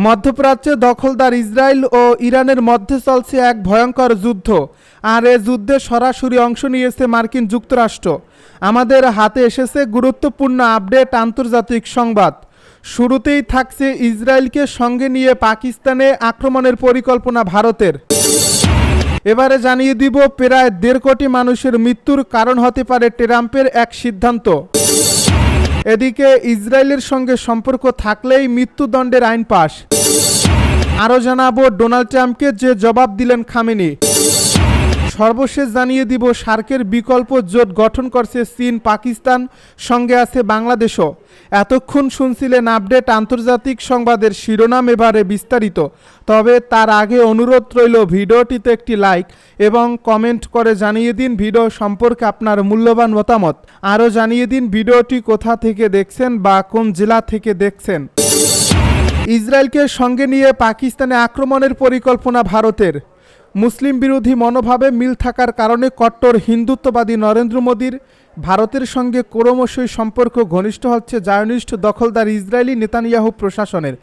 মধ্যপ্রাচ্যে দখলদার ইসরায়েল ও ইরানের মধ্যে চলছে এক ভয়ঙ্কর যুদ্ধ, আর এ যুদ্ধে সরাসরি অংশ নিয়েছে মার্কিন যুক্তরাষ্ট্র। আমাদের হাতে এসেছে গুরুত্বপূর্ণ আপডেট আন্তর্জাতিক সংবাদ। শুরুতেই থাকছে ইসরায়েলকে সঙ্গে নিয়ে পাকিস্তানে আক্রমণের পরিকল্পনা ভারতের। এবারে জানিয়ে দিব প্রায় 1.5 কোটি মানুষের মৃত্যুর কারণ হতে পারে ট্রাম্পের এক সিদ্ধান্ত। এদিকে ইসরায়েলের সঙ্গে সম্পর্ক থাকলেই মৃত্যুদণ্ডের আইন পাস। আরও জানাবো ডোনাল্ড ট্রাম্পকে যে জবাব দিলেন খামেনি। সর্বশেষ জানিয়ে দিব সার্কের বিকল্প জোট গঠন করছে চীন, পাকিস্তান, সঙ্গে আছে বাংলাদেশও। এতক্ষণ শুনছিলেন আপডেট আন্তর্জাতিক সংবাদের শিরোনাম, এবারে বিস্তারিত। তবে তার আগে অনুরোধ রইল ভিডিওটিতে একটি লাইক এবং কমেন্ট করে জানিয়ে দিন ভিডিও সম্পর্কে আপনার মূল্যবান মতামত। আরও জানিয়ে দিন ভিডিওটি কোথা থেকে দেখছেন বা কোন জেলা থেকে দেখছেন। ইসরায়েলকে সঙ্গে নিয়ে পাকিস্তানে আক্রমণের পরিকল্পনা ভারতের। মুসলিম বিরোধী মনোভাবে মিল থাকার কারণে কট্টর হিন্দুত্ববাদী নরেন্দ্র মোদীর ভারতের সঙ্গে ক্রমশই সম্পর্ক ঘনিষ্ঠ হচ্ছে জায়নিস্ট দখলদার ইসরায়েলি নেতানিয়াহু প্রশাসনের।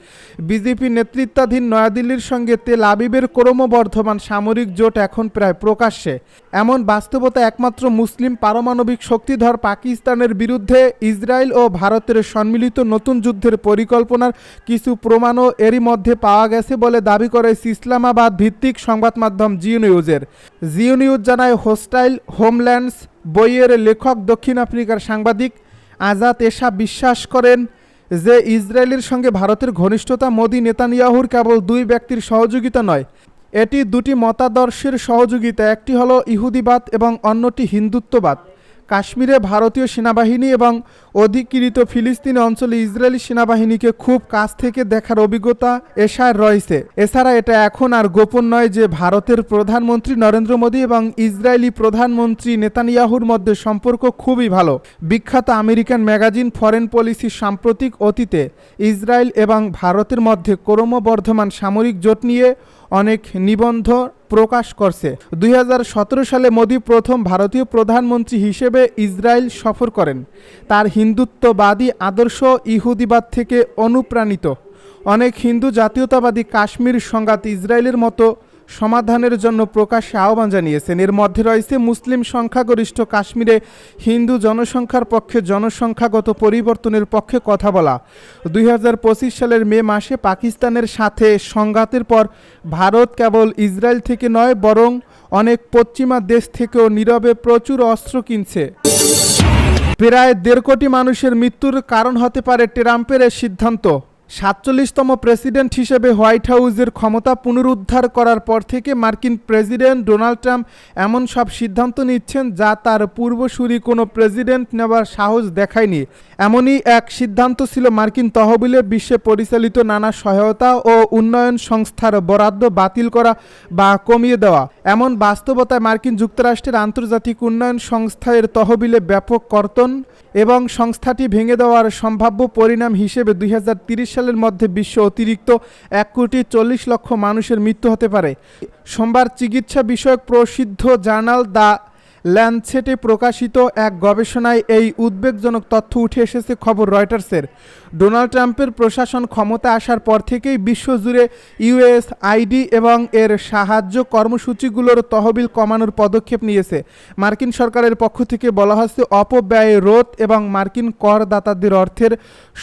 বিজেপি নেতৃত্বাধীন নয়াদিল্লির সঙ্গে তেল আবিবের ক্রমবর্ধমান সামরিক জোট এখন প্রায় প্রকাশ্যে। এমন বাস্তবতা একমাত্র মুসলিম পারমাণবিক শক্তিধর পাকিস্তানের বিরুদ্ধে ইসরায়েল ও ভারতের সম্মিলিত নতুন যুদ্ধের পরিকল্পনার কিছু প্রমাণও এরই মধ্যে পাওয়া গেছে বলে দাবি করেছে ইসলামাবাদ ভিত্তিক সংবাদ মাধ্যম জিও নিউজের। জিও নিউজ জানায় হোস্টাইল হোমল্যান্ডস বইয়ের লেখক দক্ষিণ আফ্রিকার সাংবাদিক আজাদ এশা বিশ্বাস করেন যে ইসরায়েলের সঙ্গে ভারতের ঘনিষ্ঠতা মোদি নেতানিয়াহুর কেবল দুই ব্যক্তির সহযোগিতা নয়, এটি দুটি মতাদর্শের সহযোগিতা। একটি হলো ইহুদিবাদ এবং অন্যটি হিন্দুত্ববাদ। কাশ্মীরে ভারতীয় সেনাবাহিনী এবং অধিকৃত ফিলিস্তিনি অঞ্চলে ইসরায়েলি সেনাবাহিনীকে খুব কাছ থেকে দেখার অভিজ্ঞতা এশার রয়েছে। এছাড়া এটা এখন আর গোপন নয় যে ভারতের প্রধানমন্ত্রী নরেন্দ্র মোদী এবং ইসরায়েলি প্রধানমন্ত্রী নেতানিয়াহুর মধ্যে সম্পর্ক খুবই ভালো। বিখ্যাত আমেরিকান ম্যাগাজিন ফরেন পলিসি সাম্প্রতিক অতীতে ইসরায়েল এবং ভারতের মধ্যে ক্রমবর্ধমান সামরিক জোট নিয়ে অনেক নিবন্ধ প্রকাশ করছে। 2017 সালে মোদী প্রথম ভারতীয় প্রধানমন্ত্রী হিসেবে ইসরায়েল সফর করেন। তার হিন্দুত্ববাদী আদর্শ ইহুদিবাদ থেকে অনুপ্রাণিত। অনেক হিন্দু জাতীয়তাবাদী কাশ্মীর সংঘাত ইসরায়েলের মতো সমাধানের জন্য প্রকাশ্যে আহ্বান জানিয়েছেন। এর মধ্যে রয়েছে মুসলিম সংখ্যাগরিষ্ঠ কাশ্মীরে হিন্দু জনসংখ্যার পক্ষে জনসংখ্যাগত পরিবর্তনের পক্ষে কথা বলা। 2025 সালের মে মাসে পাকিস্তানের সাথে সংঘাতের পর ভারত কেবল ইসরায়েল থেকে নয় বরং অনেক পশ্চিমা দেশ থেকেও নীরবে প্রচুর অস্ত্র কিনছে। প্রায় 1.5 কোটি মানুষের মৃত্যুর কারণ হতে পারে ট্রাম্পের এই সিদ্ধান্ত। 47তম প্রেসিডেন্ট হিসেবে হোয়াইট হাউসের ক্ষমতা পুনরুদ্ধার করার পর থেকে মার্কিন প্রেসিডেন্ট ডোনাল্ড ট্রাম্প এমন সব সিদ্ধান্ত নিচ্ছেন যা তার পূর্বসূরি কোনো প্রেসিডেন্ট নেওয়ার সাহস দেখায়নি। এমনই এক সিদ্ধান্ত ছিল মার্কিন তহবিলে বিশ্বে পরিচালিত নানা সহায়তা ও উন্নয়ন সংস্থার বরাদ্দ বাতিল করা বা কমিয়ে দেওয়া। এমন বাস্তবতায় মার্কিন যুক্তরাষ্ট্রের আন্তর্জাতিক উন্নয়ন সংস্থা এর তহবিলে ব্যাপক কর্তন এবং সংস্থাটি ভেঙে দেওয়ার সম্ভাব্য পরিণাম হিসেবে 2030 সালের মধ্যে বিশ্ব অতিরিক্ত 1,40,00,000 মানুষের মৃত্যু হতে পারে। সোমবার চিকিৎসা বিষয়ক প্রসিদ্ধ জার্নাল দ্য ল্যান্সেটে প্রকাশিত এক গবেষণায় এই উদ্বেগজনক তথ্য উঠে এসেছে। খবর রয়টার্সের। ডোনাল্ড ট্রাম্পের প্রশাসন ক্ষমতা আসার পর থেকেই বিশ্বজুড়ে ইউএসআইডি এবং এর সাহায্য কর্মসূচিগুলোর তহবিল কমানোর পদক্ষেপ নিয়েছে। মার্কিন সরকারের পক্ষ থেকে বলা হচ্ছে অপব্যয় রোধ এবং মার্কিন করদাতাদের অর্থের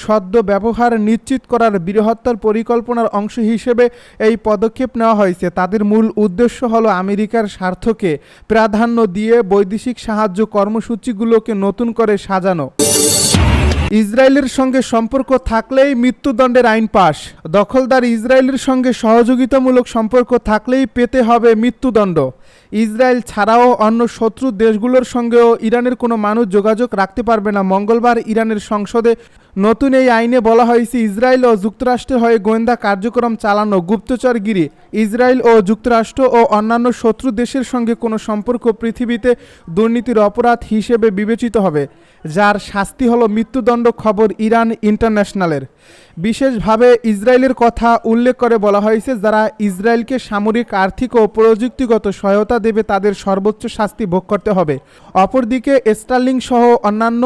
সদ্য ব্যবহার নিশ্চিত করার বৃহত্তর পরিকল্পনার অংশ হিসেবে এই পদক্ষেপ নেওয়া হয়েছে। তাদের মূল উদ্দেশ্য হলো আমেরিকার স্বার্থকে প্রাধান্য দিয়ে বৈদেশিক সাহায্য কর্মসূচিগুলোকে নতুন করে সাজানো। ইসরায়েলের সঙ্গে সম্পর্ক থাকলেই মৃত্যুদণ্ডের আইন পাস। দখলদার ইসরায়েলের সঙ্গে সহযোগিতামূলক সম্পর্ক থাকলেই পেতে হবে মৃত্যুদণ্ড। ইসরায়েল ছাড়াও অন্য শত্রু দেশগুলোর সঙ্গেও ইরানের কোনো মানুষ যোগাযোগ রাখতে পারবে না। মঙ্গলবার ইরানের সংসদে নতুন এই আইনে বলা হয়েছে ইসরায়েল ও যুক্তরাষ্ট্রের হয়ে গোয়েন্দা কার্যক্রম চালানো, গুপ্তচরগিরি, ইসরায়েল ও যুক্তরাষ্ট্র ও অন্যান্য শত্রু দেশের সঙ্গে কোনো সম্পর্ক পৃথিবীতে দুর্নীতির অপরাধ হিসেবে বিবেচিত হবে, যার শাস্তি হলো মৃত্যুদণ্ড। খবর ইরান ইন্টারন্যাশনালের। বিশেষভাবে ইসরায়েলের কথা উল্লেখ করে বলা হয়েছে যারা ইসরায়েলকে সামরিক, আর্থিক ও প্রযুক্তিগত সহায়তা দেবে তাদের সর্বোচ্চ শাস্তি ভোগ করতে হবে। অপরদিকে স্টারলিংক সহ অন্যান্য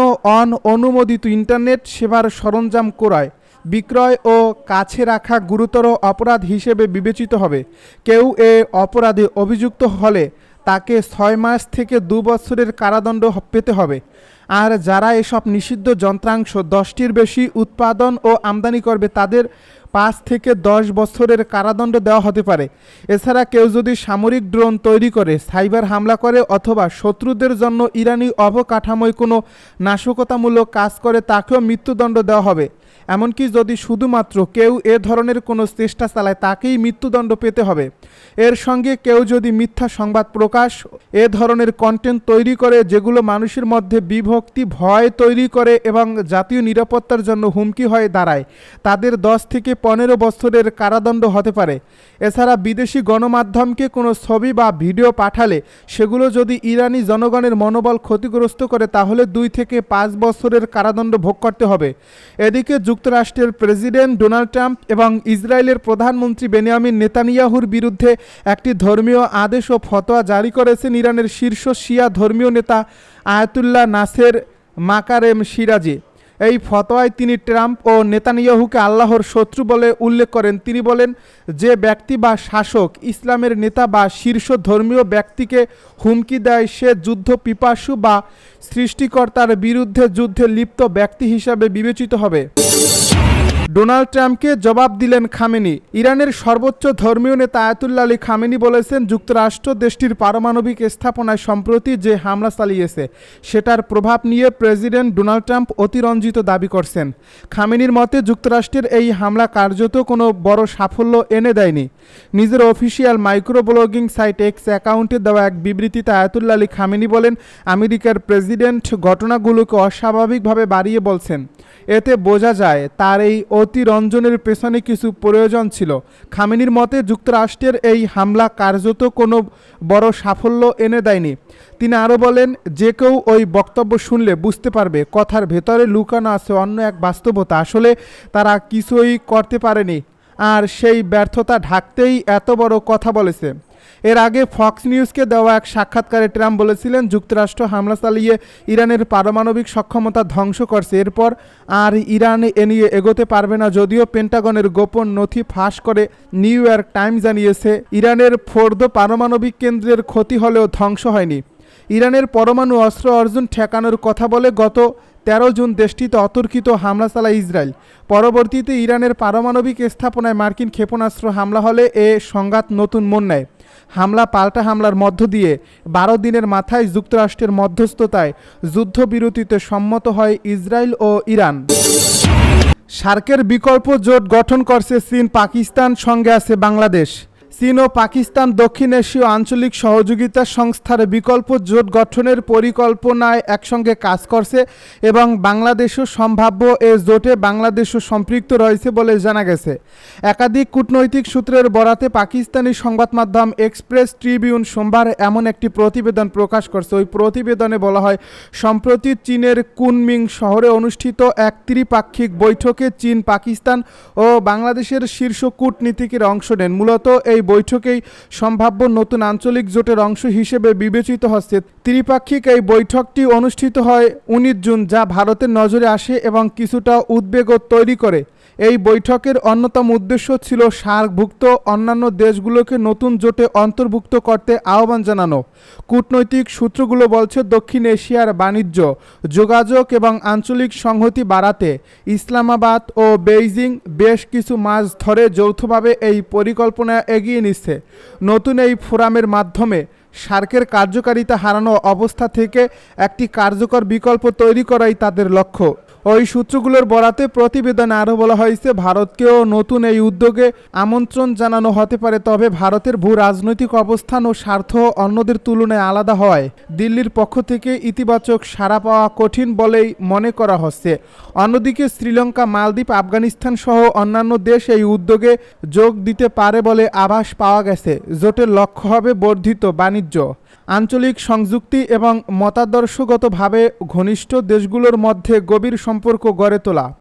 অনুমোদিত ইন্টারনেট সেবার সরঞ্জাম ক্রয়, বিক্রয় ও কাছে রাখা গুরুতর অপরাধ হিসেবে বিবেচিত হবে। কেউ এ অপরাধে অভিযুক্ত হলে তাকে 6 মাস থেকে 2 বছরের কারাদণ্ড পেতে হবে। আর যারা এসব নিষিদ্ধ যন্ত্রাংশ 10টির বেশি উৎপাদন ও আমদানি করবে তাদের 5 থেকে 10 বছরের কারাদণ্ড দেওয়া হতে পারে। এছাড়া কেউ যদি সামরিক ড্রোন তৈরি করে সাইবার হামলা করে অথবা শত্রুদের জন্য ইরানি অবকাঠামোয় কোনো নাশকতামূলক কাজ করে তাকেও মৃত্যুদণ্ড দেওয়া হবে। এমনকি যদি শুধুমাত্র কেউ এ ধরনের কোনো চেষ্টা চালায় তাকেই মৃত্যুদণ্ড পেতে হবে। এর সঙ্গে কেউ যদি মিথ্যা সংবাদ প্রকাশ এ ধরনের কন্টেন্ট তৈরি করে যেগুলো মানুষের মধ্যে বিভক্তি ভয় তৈরি করে এবং জাতীয় নিরাপত্তার জন্য হুমকি হয়ে দাঁড়ায় তাদের 10 থেকে 15 বছরের কারাদণ্ড হতে পারে। এছাড়া বিদেশি গণমাধ্যমকে কোনো ছবি বা ভিডিও পাঠালে সেগুলো যদি ইরানি জনগণের মনোবল ক্ষতিগ্রস্ত করে তাহলে 2 থেকে 5 বছরের কারাদণ্ড ভোগ করতে হবে। এদিকে যুক্তরাষ্ট্রের প্রেসিডেন্ট ডোনাল্ড ট্রাম্প এবং ইসরায়েলের প্রধানমন্ত্রী বেনিয়ামিন নেতানিয়াহুর বিরুদ্ধে একটি ধর্মীয় আদেশ ও ফতোয়া জারি করেছেন ইরানের শীর্ষ শিয়া ধর্মীয় নেতা আয়াতুল্লাহ নাসের মাকারেম সিরাজি। এই ফতোয়ায় তিনি ট্রাম্প ও নেতানিয়াহুকে আল্লাহর শত্রু বলে উল্লেখ করেন। তিনি বলেন, যে ব্যক্তি বা শাসক ইসলামের নেতা বা শীর্ষ ধর্মীয় ব্যক্তিকে হুমকি দেয় সে যুদ্ধ পিপাসু বা সৃষ্টিকর্তার বিরুদ্ধে যুদ্ধে লিপ্ত ব্যক্তি হিসাবে বিবেচিত হবে। ডোনাল্ড ট্রাম্পকে জবাব দিলেন খামেনি। ইরানের সর্বোচ্চ ধর্মীয় নেতা আয়াতুল্লাহ আলী খামেনি বলেছেন, যুক্তরাষ্ট্র দেশটির পারমাণবিক স্থাপনায় সম্প্রতি যে হামলা চালিয়েছে সেটার প্রভাব নিয়ে প্রেসিডেন্ট ডোনাল্ড ট্রাম্প অতিরঞ্জিত দাবি করছেন। খামেনির মতে যুক্তরাষ্ট্রের এই হামলা কার্যত কোনো বড় সাফল্য এনে দেয়নি। নিজের official microblogging site X অ্যাকাউন্টে দেওয়া এক বিবৃতিতে আয়াতুল্লাহ আলী খামেনি বলেন, আমেরিকার প্রেসিডেন্ট ঘটনাগুলোকে অস্বাভাবিকভাবে বাড়িয়ে বলছেন। এতে বোঝা যায় তার এই অতিরঞ্জনের পেছনে কিছু প্রয়োজন ছিল। খামেনির মতে যুক্তরাষ্ট্রের এই হামলা কার্যত কোনো বড় সাফল্য এনে দেয়নি। তিনি আরও বলেন, যে কেউ ওই বক্তব্য শুনলে বুঝতে পারবে কথার ভেতরে লুকানো আছে অন্য এক বাস্তবতা। আসলে তারা কিছুই করতে পারেনি আর সেই ব্যর্থতা ঢাকতেই এত বড় কথা বলেছে। এর আগে ফক্স নিউজকে দেওয়া এক সাক্ষাৎকারে ট্রাম্প বলেছিলেন, যুক্তরাষ্ট্র হামলা চালিয়ে ইরানের পারমাণবিক সক্ষমতা ধ্বংস করছে, এরপর আর ইরান এ নিয়ে এগোতে পারবে না। যদিও পেন্টাগনের গোপন নথি ফাঁস করে নিউ ইয়র্ক টাইমস জানিয়েছে, ইরানের ফোর্দো পারমাণবিক কেন্দ্রের ক্ষতি হলেও ধ্বংস হয়নি। ইরানের পরমাণু অস্ত্র অর্জন ঠেকানোর কথা বলে গত 13 জুন দেশটিতে অতর্কিত হামলা চালায় ইসরায়েল। পরবর্তীতে ইরানের পারমাণবিক স্থাপনায় মার্কিন ক্ষেপণাস্ত্র হামলা হলে এ সংঘাত নতুন মোড় নেয়। হামলা পাল্টা হামলার মধ্য দিয়ে 12 দিনের মাথায় যুক্তরাষ্ট্রের মধ্যস্থতায় যুদ্ধবিরতিতে সম্মত হয় ইসরায়েল ও ইরান। সার্কের বিকল্প জোট গঠন করছে চীন, পাকিস্তান, সঙ্গে আছে বাংলাদেশ। চীন ও পাকিস্তান দক্ষিণ এশীয় আঞ্চলিক সহযোগিতা সংস্থার বিকল্প জোট গঠনের পরিকল্পনায় একসঙ্গে কাজ করছে এবং বাংলাদেশও সম্ভাব্য এ জোটে বাংলাদেশও সম্পৃক্ত রয়েছে বলে জানা গেছে। একাধিক কূটনৈতিক সূত্রের বরাতে পাকিস্তানি সংবাদ মাধ্যম এক্সপ্রেস ট্রিবিউন সোমবার এমন একটি প্রতিবেদন প্রকাশ করছে। ওই প্রতিবেদনে বলা হয়, সম্প্রতি চীনের কুনমিং শহরে অনুষ্ঠিত এক ত্রিপাক্ষিক বৈঠকে চীন, পাকিস্তান ও বাংলাদেশের শীর্ষ কূটনীতিকেরা অংশ নেন। মূলত এই বৈঠকেই সম্ভাব্য নতুন আঞ্চলিক জোটের অংশ হিসেবে বিবেচিত হচ্ছে। ত্রিপাক্ষিক এই বৈঠকটি অনুষ্ঠিত হয় 19 জুন, যা ভারতের নজরে আসে এবং কিছুটা উদ্বেগও তৈরি করে। এই বৈঠকের অন্যতম উদ্দেশ্য ছিল সার্কভুক্ত অন্যান্য দেশগুলোকে নতুন জোটে অন্তর্ভুক্ত করতে আহ্বান জানানো। কূটনৈতিক সূত্রগুলো বলছে, দক্ষিণ এশিয়ার বাণিজ্য, যোগাযোগ এবং আঞ্চলিক সংহতি বাড়াতে ইসলামাবাদ ও বেইজিং বেশ কিছু মাস ধরে যৌথভাবে এই পরিকল্পনা এগিয়ে নিচ্ছে। নতুন এই ফোরামের মাধ্যমে সার্কের কার্যকারিতা হারানো অবস্থা থেকে একটি কার্যকর বিকল্প তৈরি করাই তাদের লক্ষ্য। ওই সূত্রগুলোর বরাতে প্রতিবেদনে আরও বলা হয়েছে, ভারতকেও নতুন এই উদ্যোগে আমন্ত্রণ জানানো হতে পারে, তবে ভারতের ভূ রাজনৈতিক অবস্থান ও স্বার্থ অন্যদের তুলনায় আলাদা হওয়ায় দিল্লির পক্ষ থেকে ইতিবাচক সাড়া পাওয়া কঠিন বলেই মনে করা হচ্ছে। অন্যদিকে শ্রীলঙ্কা, মালদ্বীপ, আফগানিস্তান সহ অন্যান্য দেশ এই উদ্যোগে যোগ দিতে পারে বলে আভাস পাওয়া গেছে। জোটের লক্ষ্য হবে বর্ধিত বাণিজ্য, আঞ্চলিক সংযুক্তি এবং মতাদর্শগতভাবে ঘনিষ্ঠ দেশগুলোর মধ্যে গভীর সম্পর্ক গড়ে তোলা।